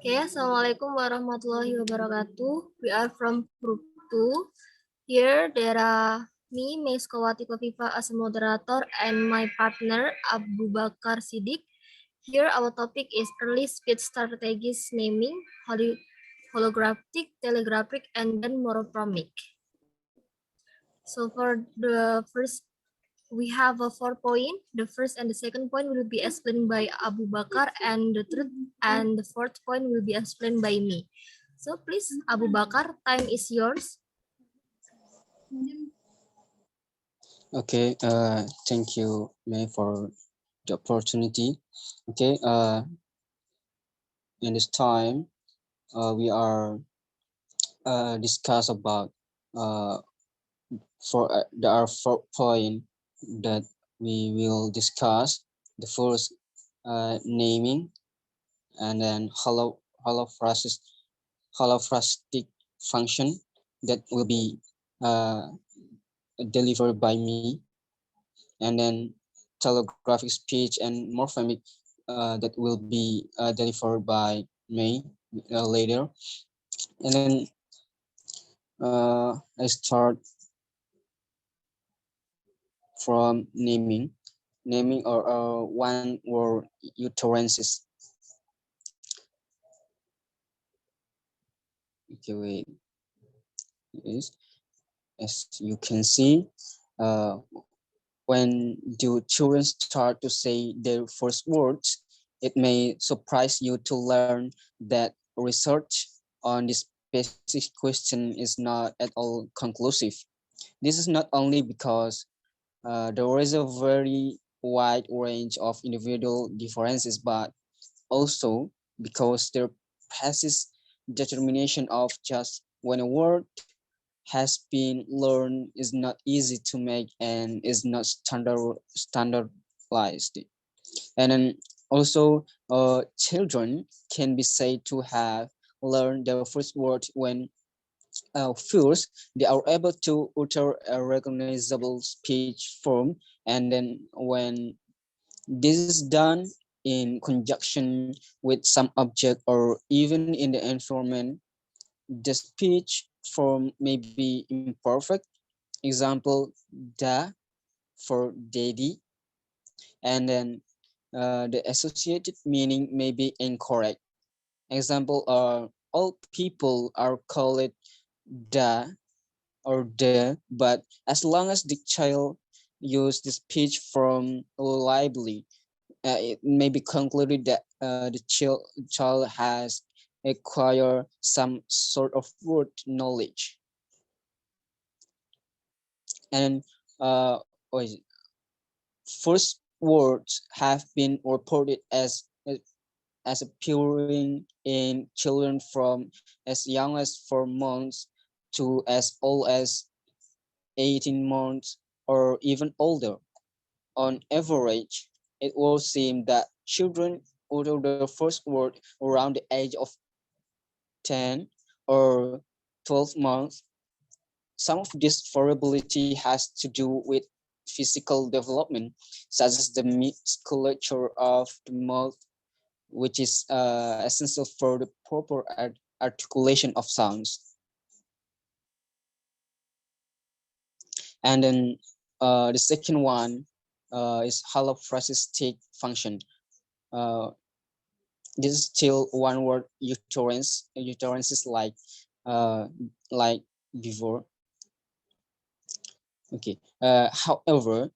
Okay, Assalamualaikum warahmatullahi wabarakatuh. We are from group 2. Here there are me, Ms. Kawati Kofifa as a moderator and my partner Abu Bakar Siddiq. Here our topic is early speech strategies naming, holographic, telegraphic, and then morphemic. So for the first, we have a 4 point. The first and the second point will be explained by Abu Bakar, and the third and the fourth point will be explained by me. So please, Abu Bakar, time is yours. Okay, thank you, May, for the opportunity. Okay, in this time, we are discuss about there are 4 points that we will discuss. The first, naming, and then holophrastic function that will be delivered by me, and then telegraphic speech and morphemic that will be delivered by me later. And then I start from naming or one word utterances. Okay, wait. Yes, as you can see, uh, when do children start to say their first words, it may surprise you to learn that research on this basic question is not at all conclusive. This is not only because there is a very wide range of individual differences, but also because there passes determination of just when a word has been learned is not easy to make and is not standardized. And then also children can be said to have learned their first word when first they are able to utter a recognizable speech form, and then when this is done in conjunction with some object or even in the environment, the speech form may be imperfect. Example, da for daddy, and then the associated meaning may be incorrect. Example, all people are called da or the, but as long as the child use the speech form reliably, it may be concluded that the child has acquired some sort of word knowledge. And uh, first words have been reported as appearing in children from as young as 4 months to as old as 18 months or even older. On average, it will seem that children utter their first word around the age of 10 or 12 months. Some of this variability has to do with physical development, such as the musculature of the mouth, which is essential for the proper articulation of sounds. And then the second one is holophrastic function. Uh, this is still one word utterances like before. Okay. However,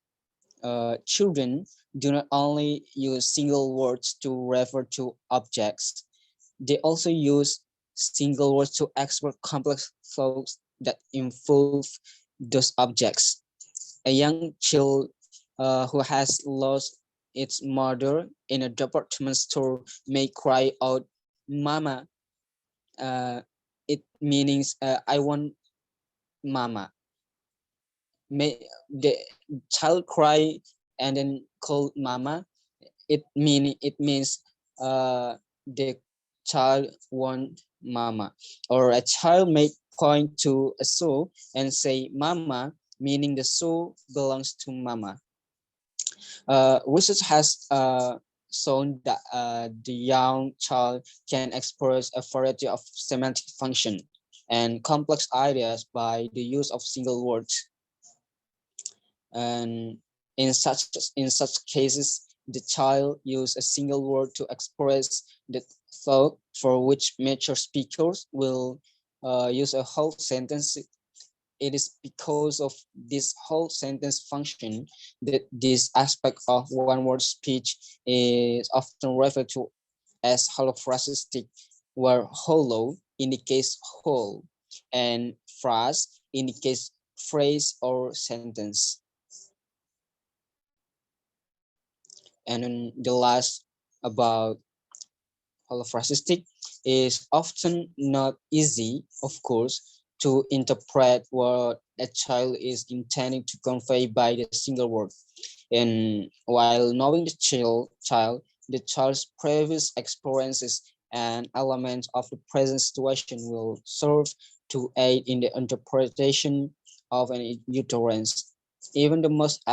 children do not only use single words to refer to objects, they also use single words to express complex thoughts that involve those objects. A young child who has lost its mother in a department store may cry out, "Mama." It means I want mama. May the child cry and then call mama. It means the child want mama. Or a child may point to a shoe and say mama, meaning the shoe belongs to mama. Research has shown that the young child can express a variety of semantic function and complex ideas by the use of single words. And in such cases, the child use a single word to express the thought, for which mature speakers will use a whole sentence. It is because of this whole sentence function that this aspect of one word speech is often referred to as holophrastic, where holo indicates whole and phrase indicates phrase or sentence. And then the last about holophrastic is often not easy, of course, to interpret what a child is intending to convey by the single word. And while knowing the child's previous experiences and elements of the present situation will serve to aid in the interpretation of an utterance. Even the most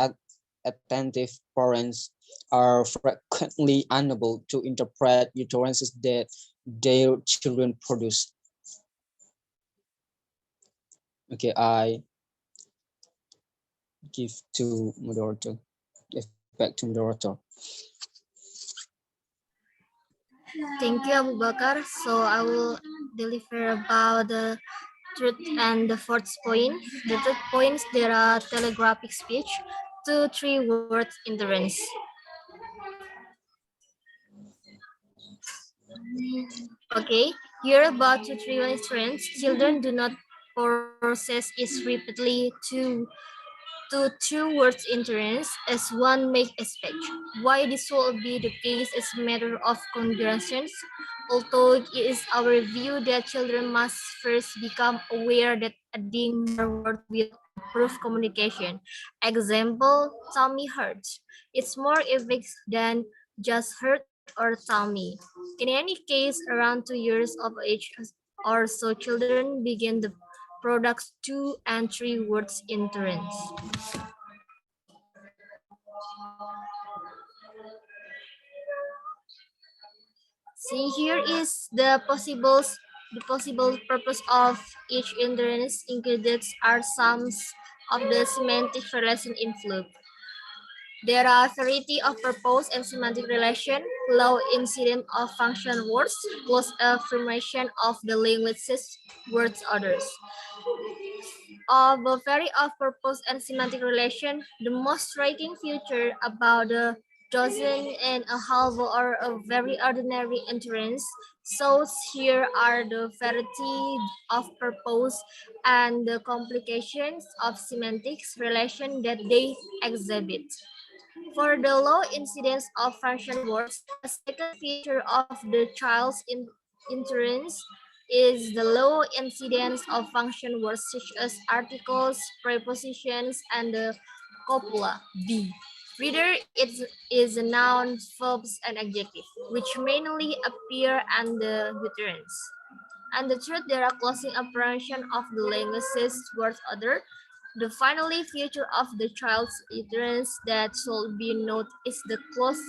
attentive parents are frequently unable to interpret utterances that their children produce. Okay, I give to moderator. Give back to moderator. Thank you, Abu Bakar. So I will deliver about the truth and the fourth point. The third point, there are telegraphic speech, 2-3 words endurance. Okay, here about 2-3 words endurance. Children do not process it repeatedly to two words endurance as one make expect. Why this will be the case is a matter of congruence, although it is our view that children must first become aware that adding more words will improve communication. Example, Tommy hurts. It's more effective than just hurt or Tommy. In any case, around 2 years of age or so, children begin the products 2 and 3 words endurance. See, here is the possible purpose of each endurance included are some of the semantic relation influence. There are variety of purpose and semantic relation, low incident of function words, close affirmation of the language's words orders. Of a very of purpose and semantic relation, the most striking feature about the dozen and a half or a very ordinary entrance. So here are the variety of purpose and the complications of semantics relation that they exhibit. For the low incidence of function words, a second feature of the child's inference is the low incidence of function words such as articles, prepositions, and the copula, B. Reader is a noun, verbs, and adjective, which mainly appear in the utterance. And the truth, there are closing apprehension of the language's word order. The finally feature of the child's utterance that should be noted is the close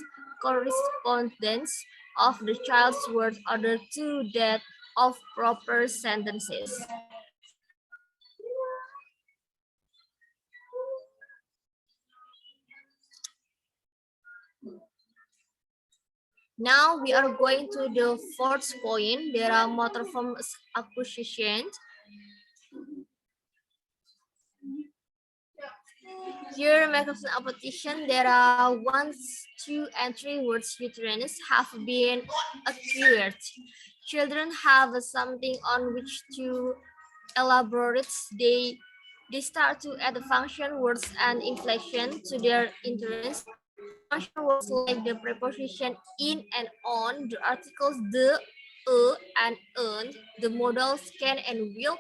correspondence of the child's word order to that of proper sentences. Now we are going to the fourth point. There are motor form acquisition. Here, microphone application, there are 1, 2, and 3 words utterance have been acquired. Children have something on which to elaborate. They start to add function words and inflection to their utterance. Function words like the preposition in and on, the articles the, and on, the modals can and will,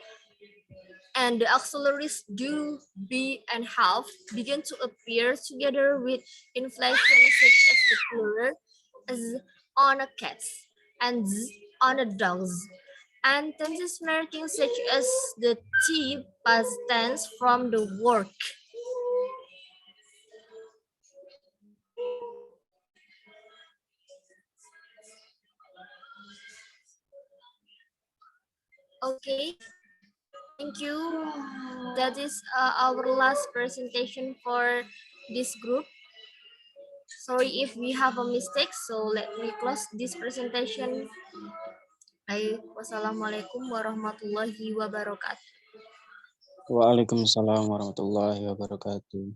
and the auxiliaries do, be, and have begin to appear together with inflection such as the plural as on a cat and on a dogs, and tenses marking such as the T past tense from the work. Okay, thank you. That is our last presentation for this group. Sorry if we have a mistake, so let me close this presentation. Wassalamualaikum warahmatullahi wabarakatuh. Waalaikumsalam warahmatullahi wabarakatuh.